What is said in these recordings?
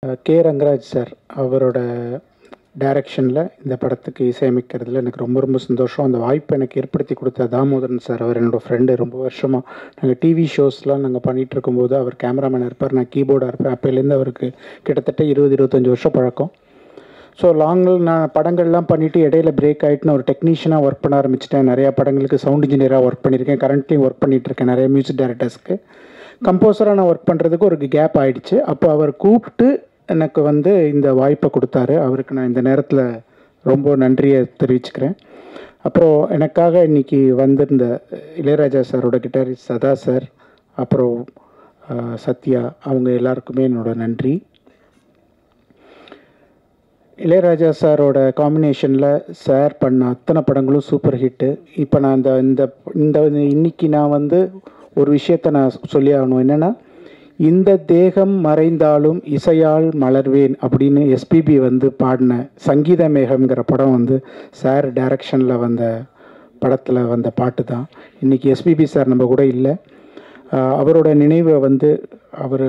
K Rangaraj sir அவரோட டைரக்ஷனில் இந்த படத்துக்கு இசையமைக்கிறதுல எனக்கு ரொம்ப ரொம்ப சந்தோஷம். அந்த வாய்ப்பை எனக்கு ஏற்படுத்தி கொடுத்த தாமோதரன் சார், அவர் என்னோடய ஃப்ரெண்டு. ரொம்ப வருஷமாக நாங்கள் டிவி ஷோஸ்லாம் நாங்கள் பண்ணிகிட்டு இருக்கும்போது அவர் கேமராமேனாக இருப்பார், நான் கீபோர்டாக இருப்பேன். அப்போலேருந்து அவருக்கு கிட்டத்தட்ட 20-25 வருஷம் பழக்கம். ஸோ நான் படங்கள்லாம் பண்ணிவிட்டு இடையில பிரேக் ஆகிட்டு நான் ஒரு டெக்னீஷியனாக ஒர்க் பண்ண ஆரம்பிச்சிட்டேன். நிறையா படங்களுக்கு சவுண்ட் இன்ஜினியராக ஒர்க் பண்ணியிருக்கேன். கரண்ட்லேயும் ஒர்க் பண்ணிகிட்ருக்கேன் நிறைய மியூசிக் டைரக்டர்ஸ்க்கு. கம்போஸராக நான் ஒர்க் பண்ணுறதுக்கு ஒரு கேப் ஆகிடுச்சு. அப்போ அவர் கூப்பிட்டு எனக்கு இந்த வாய்ப்பை கொடுத்தாரு. அவருக்கு நான் இந்த நேரத்தில் ரொம்ப நன்றியை தெரிவிச்சுக்கிறேன். அப்புறம் எனக்காக இன்றைக்கி வந்திருந்த இளையராஜா சாரோட கிட்டாரிஸ்ட் சதா சார், அப்புறம் சத்யா, அவங்க எல்லாருக்குமே என்னோட நன்றி. இளையராஜா சாரோட காம்பினேஷனில் சார் பண்ண அத்தனை படங்களும் சூப்பர் ஹிட்டு. இப்போ நான் இன்னைக்கு நான் ஒரு விஷயத்தை நான் சொல்லி ஆகணும். என்னென்னா, இந்த தேகம் மறைந்தாலும் இசையால் மலர்வேன் அப்படின்னு எஸ்பிபி பாடின சங்கீத மேகம்ங்கிற படம் சார் டைரக்ஷனில் வந்த படத்தில் வந்த பாட்டு தான். இன்றைக்கி எஸ்பிபி சார் நம்ம கூட இல்லை. அவரோட நினைவை அவர்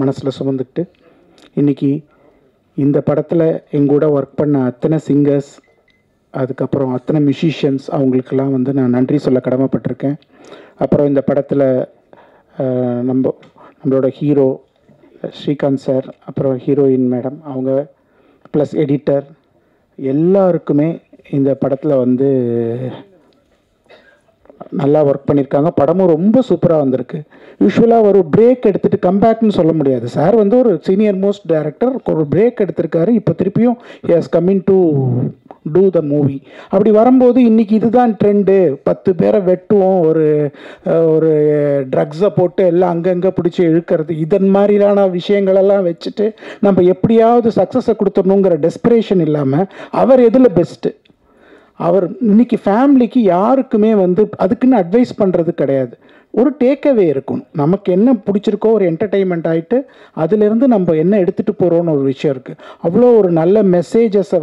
மனசில் சுமந்துக்கிட்டு இன்றைக்கி இந்த படத்தில் எங்கூட ஒர்க் பண்ண அத்தனை சிங்கர்ஸ், அதுக்கப்புறம் அத்தனை மியூசிஷியன்ஸ், அவங்களுக்கெல்லாம் நான் நன்றி சொல்ல கடமைப்பட்டிருக்கேன். அப்புறம் இந்த படத்தில் நம்மளோட ஹீரோ ஸ்ரீகாந்த் சார், அப்புறம் ஹீரோயின் மேடம், அவங்க ப்ளஸ் எடிட்டர், எல்லாருக்குமே இந்த படத்தில் நல்லா ஒர்க் பண்ணியிருக்காங்க. படமும் ரொம்ப சூப்பராக வந்திருக்கு. யூஸ்வலாக ஒரு பிரேக் எடுத்துகிட்டு கம்பேக்னு சொல்ல முடியாது. சார் ஒரு சீனியர் மோஸ்ட் டைரக்டர், ஒரு பிரேக் எடுத்திருக்காரு. இப்போ திருப்பியும் he has coming to do the movie. அப்படி வரும்போது இன்றைக்கி இதுதான் ட்ரெண்டு. 10 பேரை வெட்டுவோம், ஒரு ட்ரக்ஸை போட்டு எல்லாம் அங்கங்கே பிடிச்சி இழுக்கிறது, இதன் மாதிரியான விஷயங்களெல்லாம் வச்சுட்டு நம்ம எப்படியாவது சக்ஸஸை கொடுத்துடணுங்கிற டெஸ்பிரேஷன் இல்லாமல் அவர் எதில் பெஸ்ட்டு, அவர் இன்னைக்கு ஃபேமிலிக்கு யாருக்குமே அதுக்குன்னு அட்வைஸ் பண்ணுறது கிடையாது. ஒரு டேக்அவே இருக்கணும். நமக்கு என்ன பிடிச்சிருக்கோ ஒரு என்டர்டெயின்மெண்ட் ஆகிட்டு அதிலேருந்து நம்ம என்ன எடுத்துகிட்டு போகிறோன்னு ஒரு விஷயம் இருக்குது. அவ்வளோ ஒரு நல்ல மெசேஜஸை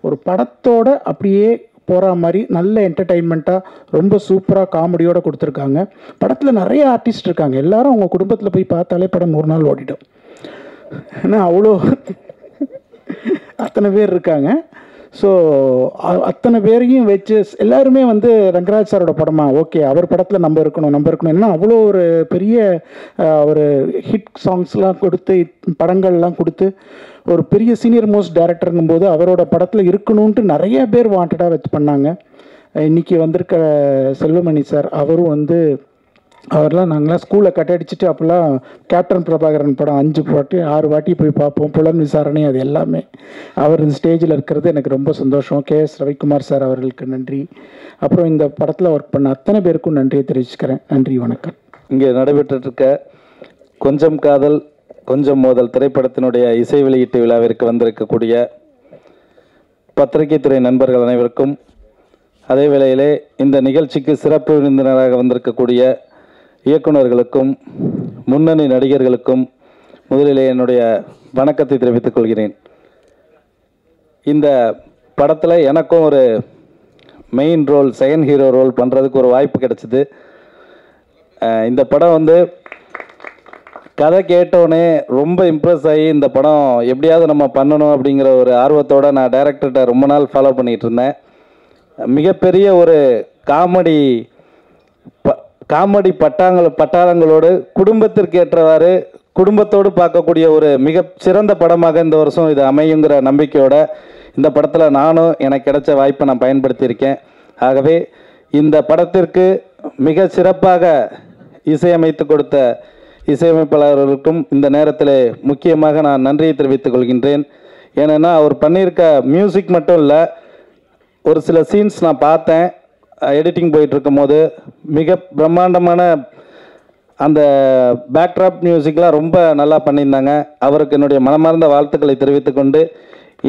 ஒரு படத்தோட அப்படியே போகிற மாதிரி நல்ல என்டர்டெயின்மெண்ட்டாக ரொம்ப சூப்பராக காமெடியோடு கொடுத்துருக்காங்க. படத்தில் நிறைய ஆர்டிஸ்ட் இருக்காங்க. எல்லாரும் அவங்க குடும்பத்தில் போய் பார்த்தாலே படம் 1 நாள் ஓடிடும். ஏன்னா அவ்வளோ அத்தனை பேர் இருக்காங்க. ஸோ அத்தனை பேரையும் வச்சு எல்லாருமே ரங்கராஜ் சாரோட படமா, ஓகே அவர் படத்தில் நம்ம இருக்கணும். ஏன்னா அவ்வளோ ஒரு பெரிய ஒரு ஹிட் சாங்ஸ்லாம் கொடுத்து படங்கள்லாம் கொடுத்து ஒரு பெரிய சீனியர் மோஸ்ட் டைரக்டருங்கும் போது அவரோட படத்தில் இருக்கணும்ன்ட்டு நிறைய பேர் வாண்டடாக வச்சு பண்ணாங்க. இன்றைக்கி வந்திருக்க செல்வமணி சார், அவரும் அவர்லாம் நாங்களாம் ஸ்கூலில் கட்டடிச்சிட்டு அப்போல்லாம் கேப்டன் பிரபாகரன் படம் 5 வாட்டி 6 வாட்டி போய் பார்ப்போம். புலன் விசாரணை, அது எல்லாமே அவர் இந்த ஸ்டேஜில் இருக்கிறது எனக்கு ரொம்ப சந்தோஷம். KS ரவிக்குமார் சார் அவர்களுக்கு நன்றி. அப்புறம் இந்த படத்தில் ஒர்க் பண்ண அத்தனை பேருக்கும் நன்றியை தெரிவிச்சுக்கிறேன். நன்றி, வணக்கம். இங்கே நடைபெற்றிருக்க கொஞ்சம் காதல் கொஞ்சம் மோதல் திரைப்படத்தினுடைய இசை வெளியீட்டு விழாவிற்கு வந்திருக்கக்கூடிய பத்திரிகை துறை நண்பர்கள் அனைவருக்கும், அதே வேளையிலே இந்த நிகழ்ச்சிக்கு சிறப்பு விருந்தினராக வந்திருக்கக்கூடிய இயக்குநர்களுக்கும் முன்னணி நடிகர்களுக்கும் முதலிலே என்னுடைய வணக்கத்தை தெரிவித்துக் கொள்கிறேன். இந்த படத்தில் எனக்கும் ஒரு main role, second hero role பண்ணுறதுக்கு ஒரு வாய்ப்பு கிடைச்சிது. இந்த படம் கதை கேட்டோடனே ரொம்ப இம்ப்ரெஸ் ஆகி இந்த படம் எப்படியாவது நம்ம பண்ணணும் அப்படிங்கிற ஒரு ஆர்வத்தோடு நான் டைரக்டர்கிட்ட ரொம்ப நாள் ஃபாலோ பண்ணிகிட்டு இருந்தேன். மிகப்பெரிய ஒரு காமெடி பட்டாளங்களோடு குடும்பத்திற்கு ஏற்றவாறு குடும்பத்தோடு பார்க்கக்கூடிய ஒரு மிக சிறந்த படமாக இந்த வருஷம் இது அமையுங்கிற நம்பிக்கையோட இந்த படத்தில் நானும் எனக்கு கிடைச்ச வாய்ப்பை நான் பயன்படுத்தியிருக்கேன். ஆகவே இந்த படத்திற்கு மிக சிறப்பாக இசையமைத்து கொடுத்த இசையமைப்பாளர்களுக்கும் இந்த நேரத்தில் முக்கியமாக நான் நன்றியை தெரிவித்துக் கொள்கின்றேன். ஏன்னா அவர் பண்ணியிருக்க மியூசிக் மட்டும் இல்லை, ஒரு சில சீன்ஸ் நான் பார்த்தேன் எடிட்டிங் போயிட்டுருக்கும் போது, மிக பிரம்மாண்டமான அந்த பேக்ட்ராப் மியூசிக்லாம் ரொம்ப நல்லா பண்ணியிருந்தாங்க. அவருக்கு என்னுடைய மனமார்ந்த வாழ்த்துக்களை தெரிவித்துக்கொண்டு,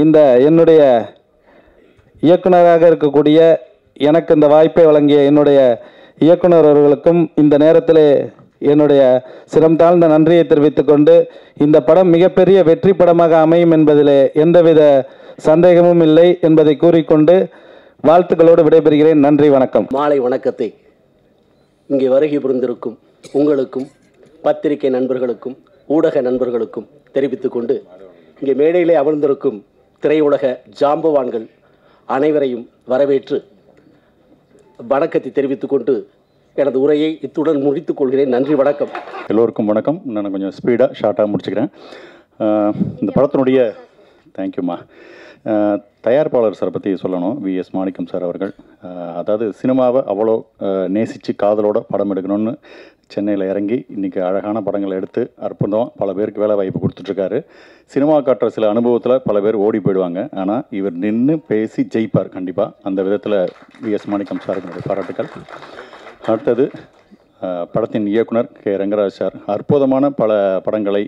இந்த என்னுடைய இயக்குனராக இருக்கக்கூடிய எனக்கு இந்த வாய்ப்பை வழங்கிய என்னுடைய இயக்குனர் அவர்களுக்கும் இந்த நேரத்தில் என்னுடைய சிரம் தாழ்ந்த நன்றியை தெரிவித்துக்கொண்டு, இந்த படம் மிகப்பெரிய வெற்றி படமாக அமையும் என்பதில் எந்தவித சந்தேகமும் இல்லை என்பதை கூறிக்கொண்டு வாழ்த்துக்களோடு விடைபெறுகிறேன். நன்றி, வணக்கம். மாலை வணக்கத்தை இங்கே வருகை புரிந்திருக்கும் உங்களுக்கும் பத்திரிகை நண்பர்களுக்கும் ஊடக நண்பர்களுக்கும் தெரிவித்துக் கொண்டு இங்கே மேடையிலே அமர்ந்திருக்கும் திரையுலக ஜாம்பவான்கள் அனைவரையும் வரவேற்று வணக்கத்தை தெரிவித்துக் கொண்டு எனது உரையை இத்துடன் முடித்துக் கொள்கிறேன். நன்றி, வணக்கம். எல்லோருக்கும் வணக்கம். நான் கொஞ்சம் ஸ்பீடாக ஷார்ட்டாக முடிச்சுக்கிறேன். இந்த படத்தினுடைய தேங்க்யூம்மா. தயாரிப்பாளர் சாரை பற்றி சொல்லணும். விஎஸ் மாணிக்கம் சார் அவர்கள். அதாவது சினிமாவை அவ்வளோ நேசித்து காதலோட படம் எடுக்கணும்னு சென்னையில் இறங்கி இன்றைக்கி அழகான படங்களை எடுத்து அற்புதம் பல பேருக்கு வேலை வாய்ப்பு கொடுத்துட்ருக்காரு. சினிமா காட்டுற சில அனுபவத்தில் பல பேர் ஓடி போயிடுவாங்க. ஆனால் இவர் நின்று பேசி ஜெயிப்பார் கண்டிப்பாக. அந்த விதத்தில் விஎஸ் மாணிக்கம் சாருக்கு என்னுடைய பாராட்டுக்கள். அடுத்தது படத்தின் இயக்குனர் கே ரங்கராஜ் சார். அற்புதமான பல படங்களை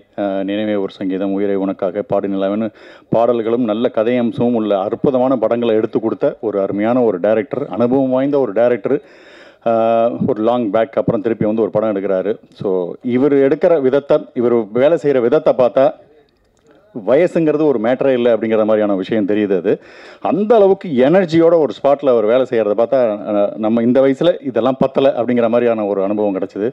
நினைவே ஒரு சங்கீதம், உயிரை உனக்காக, பாடி நிலவன்னு பாடல்களும் நல்ல கதையம்சமும் உள்ள அற்புதமான படங்களை எடுத்து கொடுத்த ஒரு அருமையான ஒரு டைரக்டர், அனுபவம் வாய்ந்த ஒரு டைரக்டர். ஒரு லாங் பேக் அப்புறம் திருப்பி வந்து ஒரு படம் எடுக்கிறாரு. ஸோ இவர் எடுக்கிற விதத்தை, இவர் வேலை செய்கிற விதத்தை பார்த்தா வயசுங்கிறது ஒரு மேட்டரே இல்லை அப்படிங்கிற மாதிரியான விஷயம் தெரியுது. அது அந்த அளவுக்கு எனர்ஜியோட ஒரு ஸ்பாட்டில் அவர் வேலை செய்கிறத பார்த்தா நம்ம இந்த வயசில் இதெல்லாம் பத்தலை அப்படிங்கிற மாதிரியான ஒரு அனுபவம் கிடச்சிது.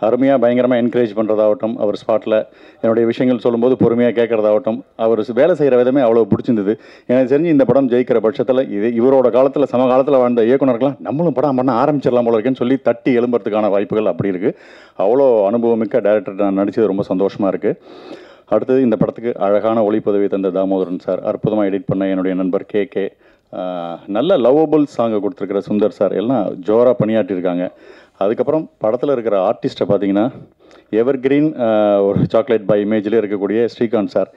அருமையாக பயங்கரமாக என்கரேஜ் பண்ணுறதாகட்டும், அவர் ஸ்பாட்டில் என்னுடைய விஷயங்கள் சொல்லும்போது பொறுமையாக கேட்குறதாகட்டும், அவர் வேலை செய்கிற விதமே அவ்வளோ பிடிச்சிருந்தது. எனக்கு தெரிஞ்சு இந்த படம் ஜெயிக்கிற பட்சத்தில் இவரோட காலத்தில் சமகாலத்தில் வாழ்ந்த இயக்குனர்கள்லாம் நம்மளும் படம் பண்ண ஆரம்பிச்சிடலாம் போல இருக்கேன்னு சொல்லி தட்டி எழும்புறதுக்கான வாய்ப்புகள் அப்படி இருக்குது. அவ்வளோ அனுபவமிக்க டைரக்டர் நான் நடித்தது ரொம்ப சந்தோஷமாக இருக்குது. அடுத்தது இந்த படத்துக்கு அழகான ஒளிப்பதவி தந்த தாமோதரன் சார், அற்புதமாக எடிட் பண்ண என்னுடைய நண்பர் கே, நல்ல லவ்வபிள் சாங்கை கொடுத்துருக்கிற சுந்தர் சார், எல்லாம் ஜோராக பணியாற்றிருக்காங்க. அதுக்கப்புறம் படத்தில் இருக்கிற ஆர்டிஸ்ட்டை பார்த்தீங்கன்னா எவர் கிரீன் ஒரு சாக்லேட் பை இமேஜில் இருக்கக்கூடிய ஸ்ரீகாந்த் சார்.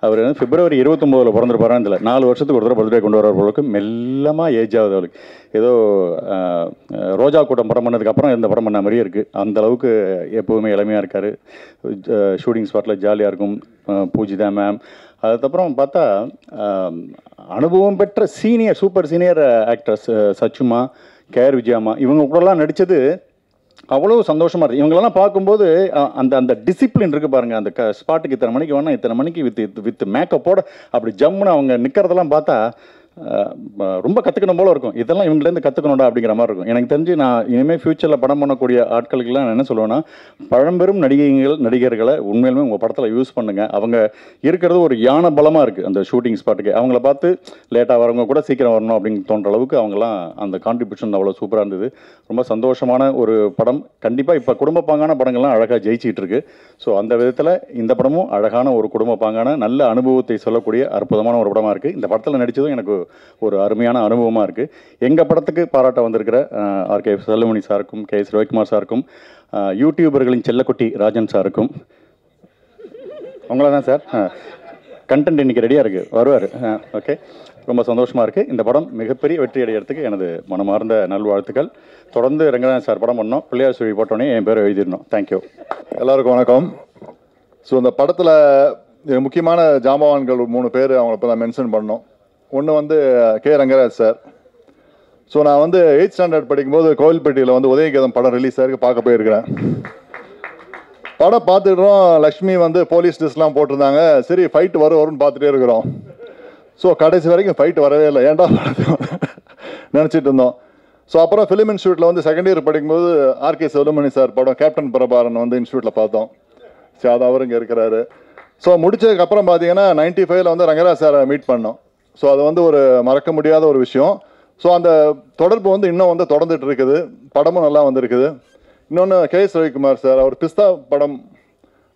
அவர் வந்து February 29 பிறந்திருப்பாரான்னு இல்லை, 4 வருஷத்துக்கு ஒரு தடவை பர்த்டே கொண்டு வர பொழுது மெல்லமாக ஏஜ் ஆகுது அவளுக்கு. ஏதோ ரோஜா கூட்டம் படம் பண்ணதுக்கப்புறம் இந்த படம் பண்ண மாதிரியே இருக்குது. அந்தளவுக்கு எப்போவுமே இளமையாக இருக்கார். ஷூட்டிங் ஸ்பாட்டில் ஜாலியாக இருக்கும். பூஜிதா மேம். அதுக்கப்புறம் பார்த்தா அனுபவம் பெற்ற சூப்பர் சீனியர் ஆக்டர்ஸ் சச்சுமா, கேஆர் விஜயாமா, இவங்க கூடலாம் நடித்தது அவ்வளோ சந்தோஷமாக இருக்குது. இவங்களெல்லாம் பார்க்கும்போது அந்த டிசிப்ளின் இருக்குது பாருங்கள். அந்த ஸ்பாட்டுக்கு இத்தனை மணிக்கு வேணால் இத்தனை மணிக்கு வித் மேக்கப்போட அப்படி ஜம்முன்னு அவங்க நிற்கிறதெல்லாம் பார்த்தா ரொம்ப கற்றுக்கணும் போல இருக்கும். இதெல்லாம் இவங்கலேருந்து கற்றுக்கணும்டா அப்படிங்கிற மாதிரி இருக்கும். எனக்கு தெரிஞ்சு நான் இனிமேல் ஃப்யூச்சரில் படம் பண்ணக்கூடிய ஆட்களுக்கெல்லாம் நான் என்ன சொல்லுவேன்னா, பழம்பெரும் நடிகர்களை உண்மையிலுமே உங்கள் படத்தில் யூஸ் பண்ணுங்கள். அவங்க இருக்கிறது ஒரு யானை பலமாக இருக்குது அந்த ஷூட்டிங் ஸ்பாட்டுக்கு. அவங்கள பார்த்து லேட்டாக வரவங்க கூட சீக்கிரம் வரணும் அப்படின்னு தோன்ற அளவுக்கு அவங்களாம் அந்த கான்ட்ரிபியூஷன் அவ்வளோ சூப்பராக இருந்தது. ரொம்ப சந்தோஷமான ஒரு படம். கண்டிப்பாக இப்போ குடும்பப்பாங்கான படங்கள்லாம் அழகாக ஜெயிச்சிட்டு இருக்கு. ஸோ அந்த விதத்தில் இந்த படமும் அழகான ஒரு குடும்பப்பாங்கான நல்ல அனுபவத்தை சொல்லக்கூடிய அற்புதமான ஒரு படமாக இருக்குது. இந்த படத்தில் நடித்ததும் எனக்கு ஒரு அருமையான அனுபவமாக இருக்குது. எங்கள் படத்துக்கு பாராட்ட வந்திருக்கிற ஆர்கே செல்லுமணி சாருக்கும், KS ரவிக்குமார் சாருக்கும், யூடியூபர்களின் செல்லக்குட்டி ராஜன் சாருக்கும், அவங்கள தான் சார் கண்டென்ட் இன்றைக்கி ரெடியாக இருக்குது, வருவார். ஓகே, ரொம்ப சந்தோஷமாக இருக்குது. இந்த படம் மிகப்பெரிய வெற்றி அடைகிறதுக்கு எனது மனமார்ந்த நல்வாழ்த்துக்கள். தொடர்ந்து ரங்கநாதன் சார் படம் பண்ணோம், பிள்ளையார் சுழி போட்டோன்னே என் பேரை எழுதிடணும். தேங்க்யூ. எல்லாருக்கும் வணக்கம். ஸோ இந்த படத்தில் முக்கியமான ஜாம்பவான்கள் 3 பேர் அவங்கள இப்போ தான் மென்ஷன் பண்ணோம். ஒன்று வந்து கே ரங்கராஜ் சார். ஸோ நான் வந்து 8th ஸ்டாண்டர்ட் படிக்கும்போது கோவில்பட்டியில் வந்து உதயகீதம் படம் ரிலீஸ் ஆகிருக்கு, பார்க்க போயிருக்கிறேன். படம் பார்த்துக்கிறோம். லக்ஷ்மி வந்து போலீஸ் ட்ரெஸ்லாம் போட்டிருந்தாங்க. சரி ஃபைட் வரும்னு பார்த்துட்டே இருக்கிறோம். ஸோ கடைசி வரைக்கும் ஃபைட் வரவே இல்லை, ஏன்டா நினச்சிட்டு இருந்தோம். ஸோ அப்புறம் ஃபிலிம் இன்ஸ்டியூட்டில் வந்து செகண்ட் இயர் படிக்கும்போது ஆர்கே செல்லுமணி சார் படம் கேப்டன் பிரபாரன் வந்து இன்ஸ்டியூட்டில் பார்த்தோம். சரி, அது அவர் இங்கே இருக்கிறாரு. ஸோ முடிச்சதுக்கப்புறம் பார்த்தீங்கன்னா 95 வந்து ரங்கராஜ் சாரை மீட் பண்ணோம். ஸோ அது வந்து ஒரு மறக்க முடியாத ஒரு விஷயம். ஸோ அந்த தொடர்பு வந்து இன்னும் வந்து தொடர்ந்துட்டு இருக்குது. படமும் நல்லா வந்திருக்குது. இன்னொன்று KS ரவிக்குமார் சார், அவர் பிஸ்தா படம்,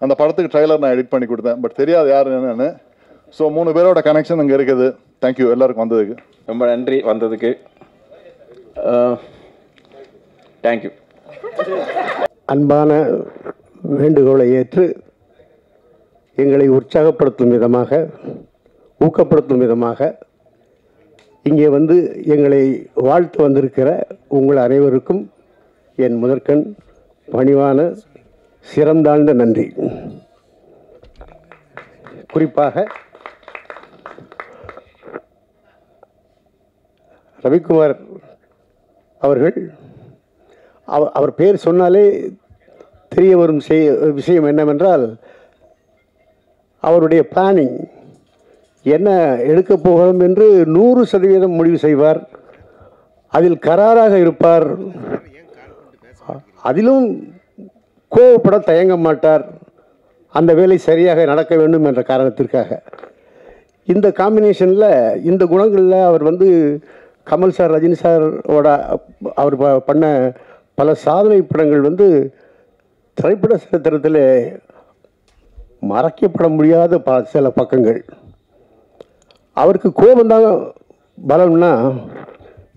அந்த படத்துக்கு ட்ரைலர் நான் எடிட் பண்ணி கொடுத்தேன். பட் தெரியாது யார் என்னன்னு. ஸோ 3 பேரோட கனெக்ஷன் இங்கே இருக்குது. தேங்க்யூ எல்லாருக்கும் வந்ததுக்கு. ரொம்ப நன்றி வந்ததுக்கு. தேங்க்யூ. அன்பான வேண்டுகோளை ஏற்று எங்களை உற்சாகப்படுத்தும் விதமாக, ஊக்கப்படுத்தும் விதமாக இங்கே வந்து எங்களை வாழ்த்து வந்திருக்கிற உங்கள் அனைவருக்கும் என் முதற்கண் பணிவான சிறந்தாழ்ந்த நன்றி. குறிப்பாக ரவிக்குமார் அவர்கள், அவர் பேர் சொன்னாலே தெரிய வரும் விஷயம் என்னவென்றால், அவருடைய பிளானிங் என்ன எடுக்கப் போகிறோம் என்று 100% முடிவு செய்வார். அதில் கராராக இருப்பார். அதிலும் கோவப்பட தயங்க மாட்டார். அந்த வேலை சரியாக நடக்க வேண்டும் என்ற காரணத்திற்காக இந்த காம்பினேஷனில் இந்த குணங்களில் அவர் வந்து கமல் சார், ரஜினி சாரோட அவர் பண்ண பல சாதனை படங்கள் வந்து திரைப்பட சரித்திரத்தில் மறைக்கப்பட முடியாத சில பக்கங்கள். அவருக்கு கோபம்தான் பலம்னா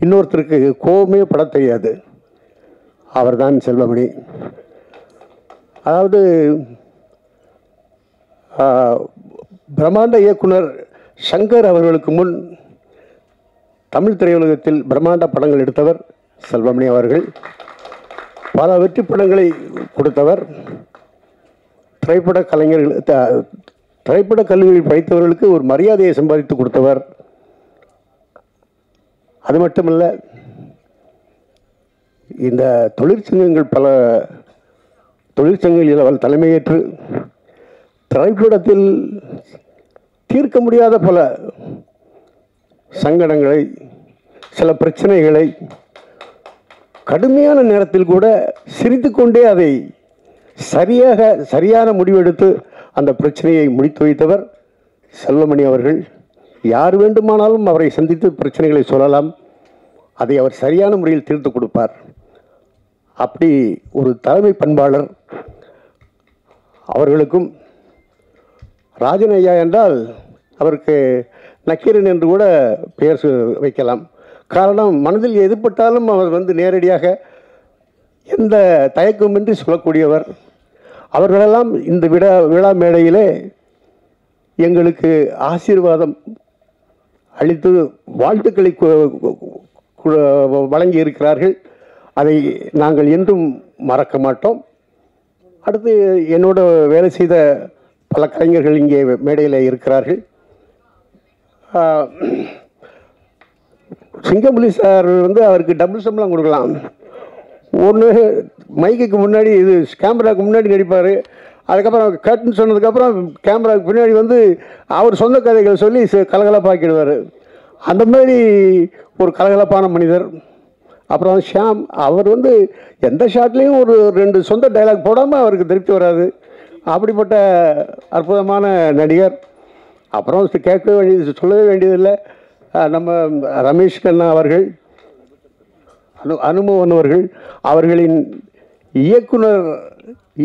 இன்னொருத்தருக்கு கோபமே பட தெரியாது. அவர் தான் செல்வமணி. அதாவது பிரம்மாண்ட இயக்குனர் சங்கர் அவர்களுக்கு முன் தமிழ் திரையுலகத்தில் பிரம்மாண்ட படங்கள் எடுத்தவர் செல்வமணி அவர்கள். பல வெற்றி படங்களை கொடுத்தவர். திரைப்பட கலைஞர்கள், திரைப்பட கல்லூரியில் படித்தவர்களுக்கு ஒரு மரியாதையை சம்பாதித்து கொடுத்தவர். அது மட்டுமல்ல, இந்த தொழிற்சங்கங்கள், பல தொழிற்சங்கங்களில் அவர் தலைமையேற்று திரைப்படத்தில் தீர்க்க முடியாத பல சங்கடங்களை, சில பிரச்சனைகளை கடுமையான நேரத்தில் கூட சிரித்துக்கொண்டே அதை சரியான முடிவெடுத்து அந்த பிரச்சனையை முடித்து வைத்தவர் செல்வமணி அவர்கள். யார் வேண்டுமானாலும் அவரை சந்தித்து பிரச்சனைகளை சொல்லலாம், அதை அவர் சரியான முறையில் தீர்த்து கொடுப்பார். அப்படி ஒரு தலைமை பண்பாளர். அவர்களுக்கும் ராஜன் ஐயா என்றால் அவருக்கு நக்கீரன் என்று கூட பெயர் வைக்கலாம். காரணம், மனதில் எதுப்பட்டாலும் அவர் வந்து நேரடியாக எந்த தயக்கமின்றி சொல்லக்கூடியவர். அவர்களெல்லாம் இந்த விழா மேடையிலே எங்களுக்கு ஆசீர்வாதம் அளித்து வாழ்த்துக்களை வழங்கி இருக்கிறார்கள். அதை நாங்கள் என்றும் மறக்க மாட்டோம். அடுத்து என்னோட வேலை செய்த பல கலைஞர்கள் இங்கே மேடையில் இருக்கிறார்கள். சிங்கம்புலி சார் வந்து அவருக்கு டபுள் சம்பளம் கொடுக்கலாம். ஒன்று மைக்குக்கு முன்னாடி, இது கேமராவுக்கு முன்னாடி நடிப்பார். அதுக்கப்புறம் கட்டுன்னு சொன்னதுக்கப்புறம் கேமராவுக்கு பின்னாடி வந்து அவர் சொந்த கதைகள் சொல்லி கலகலப்பாக்கிடுவார். அந்த மாதிரி ஒரு கலகலப்பான மனிதர். அப்புறம் ஷியாம், அவர் வந்து எந்த ஷாட்லேயும் ஒரு 2 சொந்த டைலாக் போடாமல் அவருக்கு திருப்தி வராது. அப்படிப்பட்ட அற்புதமான நடிகர். அப்புறம் கேட்க வேண்டியது, சொல்லவே வேண்டியதில்லை, நம்ம ரமேஷ் கண்ணா அவர்கள், அனுமோகன் அவர்கள், அவர்களின்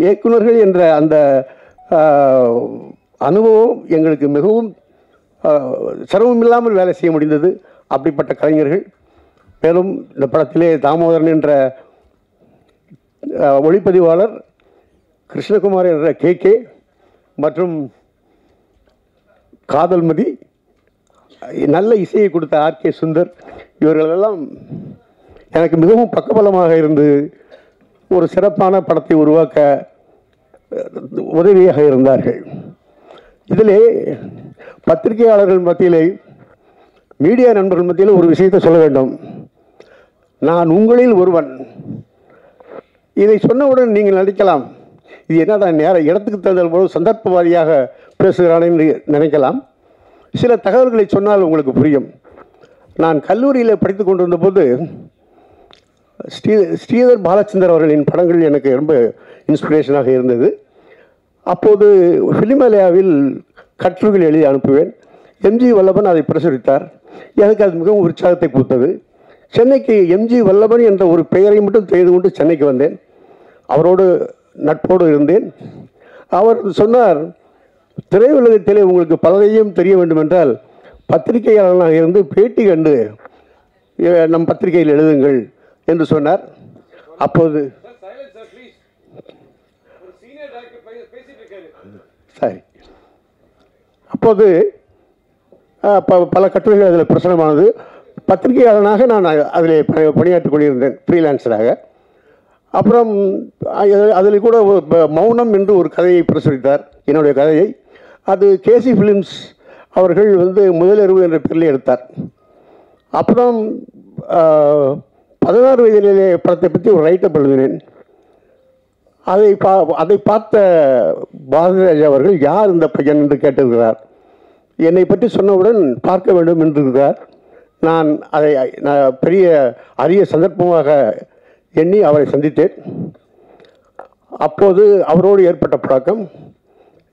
இயக்குனர்கள் என்ற அந்த அனுபவம் எங்களுக்கு மிகவும் சிரமம் இல்லாமல் வேலை செய்ய முடிந்தது. அப்படிப்பட்ட கலைஞர்கள். மேலும் இந்த படத்திலே தாமோதரன் என்ற ஒளிப்பதிவாளர், கிருஷ்ணகுமார் என்ற கே மற்றும் காதல்மதி, நல்ல இசையை கொடுத்த ஆர்கே சுந்தர், இவர்களெல்லாம் எனக்கு மிகவும் பக்கபலமாக இருந்து ஒரு சிறப்பான படத்தை உருவாக்க உதவியாக இருந்தார்கள். இதிலே பத்திரிகையாளர்கள் மத்தியிலே, மீடியா நண்பர்கள் மத்தியில் ஒரு விஷயத்தை சொல்ல வேண்டும். நான் உங்களில் ஒருவன். இதை சொன்னவுடன் நீங்கள் நினைக்கலாம், இது என்னடா இடத்துக்கு தகுந்த போது சந்தர்ப்பவாதியாக பேசுகிறான் என்று நினைக்கலாம். சில தகவல்களை சொன்னால் உங்களுக்கு புரியும். நான் கல்லூரியில் படித்து கொண்டிருந்த போது ஸ்ரீதர் பாலச்சந்தர் அவர்களின் படங்கள் எனக்கு ரொம்ப இன்ஸ்பிரேஷனாக இருந்தது. அப்போது ஃபிலிமேலியாவில் கட்டுரைகள் எழுதி அனுப்புவேன். எம்ஜி வல்லபன் அதை பிரசுரித்தார். எனக்கு அது மிகவும் உற்சாகத்தை கொடுத்தது. சென்னைக்கு எம்ஜி வல்லபன் என்ற ஒரு பெயரை மட்டும் தெரிந்து கொண்டு சென்னைக்கு வந்தேன். அவரோடு நட்போடு இருந்தேன். அவர் சொன்னார், திரையுலகத்திலே உங்களுக்கு பலரையும் தெரிய வேண்டும் என்றால் பத்திரிகையாளர்களாக இருந்து பேட்டி கண்டு நம் பத்திரிகையில் எழுதுங்கள் என்று சொன்னார். அப்போது சரி, அப்போது பல கட்டுரைகள் அதில் பிரசுரமானது. பத்திரிகையாளனாக நான் அதில் பணியாற்றிக் கொண்டிருந்தேன், ஃப்ரீலான்சராக. அப்புறம் அதில் கூட மௌனம் என்று ஒரு கதையை பிரசுரித்தார், என்னுடைய கதையை. அது கேசி ஃபிலிம்ஸ் அவர்கள் வந்து முதலிரவு என்ற பேரில் எடுத்தார். அப்புறம் 16 வயதிலே படத்தை பற்றி ஒரு ரைட்டப் எழுதினேன். அதை பார்த்த பாரதிராஜா அவர்கள், யார் இந்த பையன் என்று கேட்டிருக்கிறார். என்னை பற்றி சொன்னவுடன் பார்க்க வேண்டும் என்றிருக்கிறார். நான் அதை பெரிய அரிய சந்தர்ப்பமாக எண்ணி அவரை சந்தித்தேன். அப்போது அவரோடு ஏற்பட்ட பழக்கம்.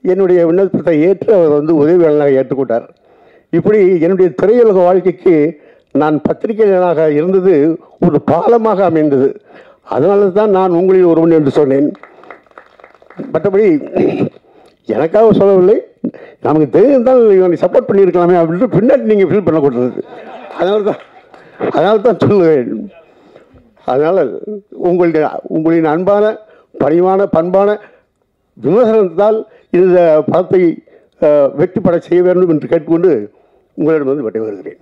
என்னுடைய விண்ணப்பத்தை ஏற்று அவர் வந்து உதவியாளனாக ஏற்றுக்கொண்டார். இப்படி என்னுடைய திரையுலக வாழ்க்கைக்கு நான் பத்திரிகையாளராக இருந்தது ஒரு பாலமாக அமைந்தது. அதனால தான் நான் உங்களில் ஒருவன் என்று சொன்னேன். மற்றபடி எனக்காக சொல்லவில்லை, நமக்கு தெரியும் தான் இவனை சப்போர்ட் பண்ணியிருக்கலாமே அப்படின்ட்டு பின்னாடி நீங்கள் ஃபீல் பண்ணக்கூடாது. அதனால தான் சொல்லுவேன். அதனால் உங்களின் அன்பான பணிவான பண்பான விமர்சனத்தால் இந்த படத்தை வெற்றிப்பட செய்ய வேண்டும் என்று கேட்டுக்கொண்டு உங்களிடம் வந்து விடைபெறுகிறேன்.